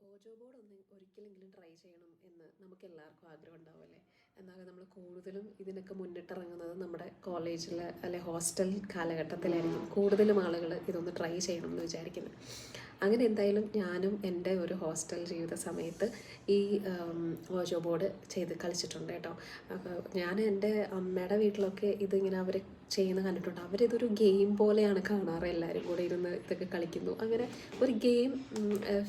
ഓജോ board ഒരിക്കലെങ്കിലും try ചെയ്യണം എന്ന് നമുക്ക് എല്ലാവർക്കും ആഗ്രഹം ഉണ്ടാവുമല്ലേ. എന്നാൽ നമ്മൾ കൂടുതലും ഇതിനൊക്കെ മുന്നിട്ടിറങ്ങുന്നത് നമ്മുടെ കോളേജിൽ അല്ലെ ഹോസ്റ്റൽ കാലഘട്ടത്തിലായിരിക്കും കൂടുതലും ആളുകൾ ഇതൊന്ന് ട്രൈ ചെയ്യണം എന്ന് വിചാരിക്കുന്നത്. അങ്ങനെ എന്തായാലും ഞാനും എൻ്റെ ഒരു ഹോസ്റ്റൽ ജീവിത സമയത്ത് ഈ ഓജോ ബോർഡ് ചെയ്ത് കളിച്ചിട്ടുണ്ട് കേട്ടോ. അപ്പോൾ ഞാൻ എൻ്റെ അമ്മയുടെ വീട്ടിലൊക്കെ ഇതിങ്ങനെ അവർ ചെയ്യുന്ന കണ്ടിട്ടുണ്ട്. അവരിതൊരു ഗെയിം പോലെയാണ് കാണാറ്, എല്ലാവരും കൂടെ ഇരുന്ന് ഇതൊക്കെ കളിക്കുന്നു. അങ്ങനെ ഒരു ഗെയിം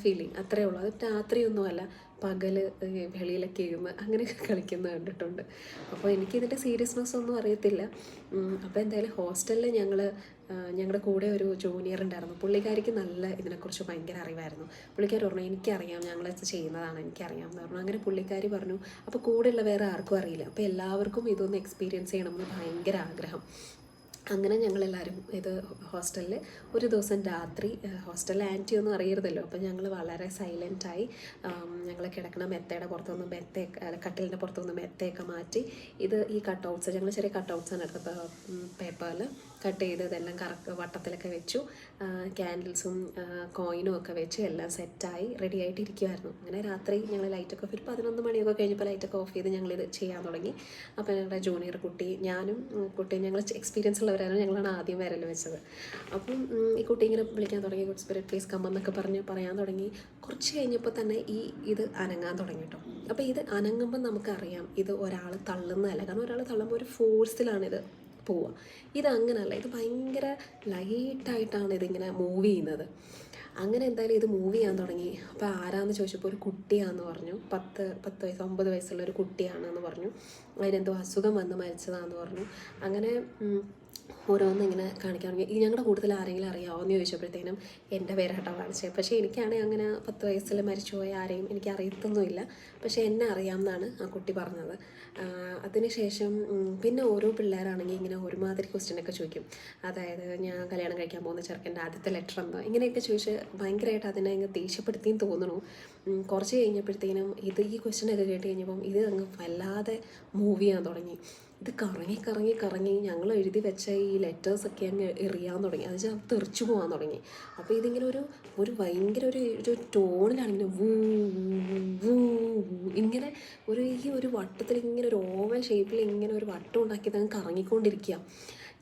ഫീലിംഗ് അത്രയേ ഉള്ളൂ. അത് രാത്രിയൊന്നുമല്ല, പകൽ വെളിയിലൊക്കെ ഇരുന്ന് അങ്ങനെയൊക്കെ കളിക്കുന്നത് കണ്ടിട്ടുണ്ട്. അപ്പോൾ എനിക്കിതിൻ്റെ സീരിയസ്നെസ് ഒന്നും അറിയത്തില്ല. അപ്പോൾ എന്തായാലും ഹോസ്റ്റലിൽ ഞങ്ങളുടെ കൂടെ ഒരു ജൂനിയർ ഉണ്ടായിരുന്നു. പുള്ളിക്കാരിക്ക് നല്ല ഇതിനെക്കുറിച്ച് ഭയങ്കര അറിവായിരുന്നു. പുള്ളിക്കാരി പറഞ്ഞു എനിക്കറിയാം, ഞങ്ങളിത് ചെയ്യുന്നതാണ്, എനിക്കറിയാം എന്ന് പറഞ്ഞു. അങ്ങനെ പുള്ളിക്കാരി പറഞ്ഞു അപ്പോൾ കൂടെയുള്ള വേറെ ആർക്കും അറിയില്ല, അപ്പോൾ എല്ലാവർക്കും ഇതൊന്ന് എക്സ്പീരിയൻസ് ചെയ്യണമെന്ന് ഭയങ്കര ആഗ്രഹം. അങ്ങനെ ഞങ്ങളെല്ലാവരും ഇത് ഹോസ്റ്റലിൽ ഒരു ദിവസം രാത്രി, ഹോസ്റ്റലിൽ ആൻറ്റി ഒന്നും അറിയരുതല്ലോ, അപ്പം ഞങ്ങൾ വളരെ സൈലൻറ്റായി ഞങ്ങൾ കിടക്കണ മെത്തയുടെ പുറത്തുനിന്ന് കട്ടിലിൻ്റെ പുറത്തുനിന്ന് മെത്തയൊക്കെ മാറ്റി ഈ കട്ടൗട്ട്സ്, ഞങ്ങൾ ചെറിയ കട്ടൗട്ട്സാണ് എടുത്തത്, പേപ്പറിൽ കട്ട് ചെയ്ത് ഇതെല്ലാം വട്ടത്തിലൊക്കെ വെച്ചു. ക്യാൻഡിൽസും കോയിനും ഒക്കെ വെച്ച് എല്ലാം സെറ്റായി റെഡി ആയിട്ട് ഇരിക്കുമായിരുന്നു. അങ്ങനെ രാത്രി ഞങ്ങൾ ലൈറ്റൊക്കെ ഒരു 11 മണിയൊക്കെ കഴിഞ്ഞപ്പോൾ ലൈറ്റൊക്കെ ഓഫ് ചെയ്ത് ഞങ്ങളിത് ചെയ്യാൻ തുടങ്ങി. അപ്പോൾ ഞങ്ങളുടെ ജൂനിയർ ഞാനും കുട്ടിയും ഞങ്ങൾ എക്സ്പീരിയൻസ് ഉള്ളവരായിരുന്നു, ഞങ്ങളാണ് ആദ്യം വിരൽ വെച്ചത്. അപ്പം ഈ കുട്ടി ഇങ്ങനെ വിളിക്കാൻ തുടങ്ങി, ഗുഡ് സ്പിരിറ്റ് പ്ലീസ് കം എന്നൊക്കെ പറയാൻ തുടങ്ങി. കുറച്ച് കഴിഞ്ഞപ്പോൾ തന്നെ ഇത് അനങ്ങാൻ തുടങ്ങി കേട്ടോ. അപ്പോൾ ഇത് അനങ്ങുമ്പോൾ നമുക്കറിയാം ഇത് ഒരാൾ തള്ളുന്നതല്ല, കാരണം ഒരാൾ തള്ളുമ്പോൾ ഒരു ഫോഴ്സിലാണിത് പോവുക. ഇതങ്ങനല്ല, ഇത് ഭയങ്കര ലൈറ്റായിട്ടാണ് ഇതിങ്ങനെ മൂവ് ചെയ്യുന്നത്. അങ്ങനെ എന്തായാലും ഇത് മൂവ് ചെയ്യാൻ തുടങ്ങി. അപ്പോൾ ആരാന്ന് ചോദിച്ചപ്പോൾ ഒരു കുട്ടിയാണെന്ന് പറഞ്ഞു. 10 വയസ്സ് 9 വയസ്സുള്ള ഒരു കുട്ടിയാണെന്ന് പറഞ്ഞു. അതിനെന്തോ അസുഖം വന്ന് മരിച്ചതാണെന്ന് പറഞ്ഞു. അങ്ങനെ ഓരോന്നിങ്ങനെ കാണിക്കാൻ തുടങ്ങി. ഞങ്ങളുടെ കൂടുതൽ ആരെങ്കിലും അറിയാമോ എന്ന് ചോദിച്ചപ്പോഴത്തേനും എൻ്റെ പേരാട്ടോ കാണിച്ചത്. പക്ഷേ എനിക്കാണെങ്കിൽ അങ്ങനെ 10 വയസ്സിൽ മരിച്ചുപോയ ആരെയും എനിക്ക് അറിയത്തൊന്നുമില്ല. പക്ഷേ എന്നെ അറിയാമെന്നാണ് ആ കുട്ടി പറഞ്ഞത്. അതിനുശേഷം പിന്നെ ഓരോ പിള്ളേരാണെങ്കിൽ ഇങ്ങനെ ഒരുമാതിരി ക്വസ്റ്റ്യനൊക്കെ ചോദിക്കും. അതായത് ഞാൻ കല്യാണം കഴിക്കാൻ പോകുന്ന ചെറുക്കൻ്റെ ആദ്യത്തെ ലെറ്റർ എന്തോ, ഇങ്ങനെയൊക്കെ ചോദിച്ച് ഭയങ്കരമായിട്ട് അതിനെ അങ്ങ് ദേഷ്യപ്പെടുത്തിയും തോന്നണു. കുറച്ച് കഴിഞ്ഞപ്പോഴത്തേനും ഈ ക്വസ്റ്റ്യനൊക്കെ കേട്ട് കഴിഞ്ഞപ്പം ഇത് അങ്ങ് വല്ലാതെ മൂവ് ചെയ്യാൻ തുടങ്ങി. ഇത് കറങ്ങി ഞങ്ങൾ എഴുതി വെച്ച ഈ ലെറ്റേഴ്സൊക്കെ അങ്ങ് എറിയാൻ തുടങ്ങി. അത് വെച്ചാൽ തെറിച്ചു പോകാൻ തുടങ്ങി. അപ്പോൾ ഇതിങ്ങനെ ഒരു ഭയങ്കര ഒരു ടോണിലാണ് ഇങ്ങനെ വൂ വൂ ഇങ്ങനെ ഒരു വട്ടത്തിൽ ഇങ്ങനെ ഒരു ഓവൽ ഷേപ്പിൽ ഇങ്ങനെ ഒരു വട്ടം ഉണ്ടാക്കി അങ്ങ് കറങ്ങിക്കൊണ്ടിരിക്കുക.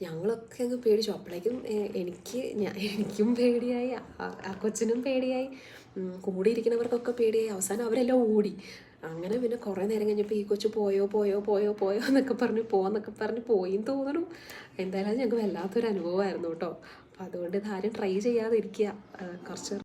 ഞങ്ങളൊക്കെ അങ്ങ് പേടിച്ചു. അപ്പോഴേക്കും എനിക്കും പേടിയായി, ആ കൊച്ചിനും പേടിയായി, കൂടെ ഇരിക്കുന്നവർക്കൊക്കെ പേടിയായി. അവസാനം അവരെല്ലാം ഓടി. അങ്ങനെ പിന്നെ കുറേ നേരം കഴിഞ്ഞപ്പോൾ ഈ കൊച്ചു പോയോ എന്നൊക്കെ പറഞ്ഞ് പോയിന്ന് തോന്നണു. എന്തായാലും ഞങ്ങൾക്ക് വല്ലാത്തൊരു അനുഭവമായിരുന്നു കേട്ടോ. അപ്പോൾ അതുകൊണ്ട് ഇതാരും ട്രൈ ചെയ്യാതിരിക്കുക. കുറച്ച്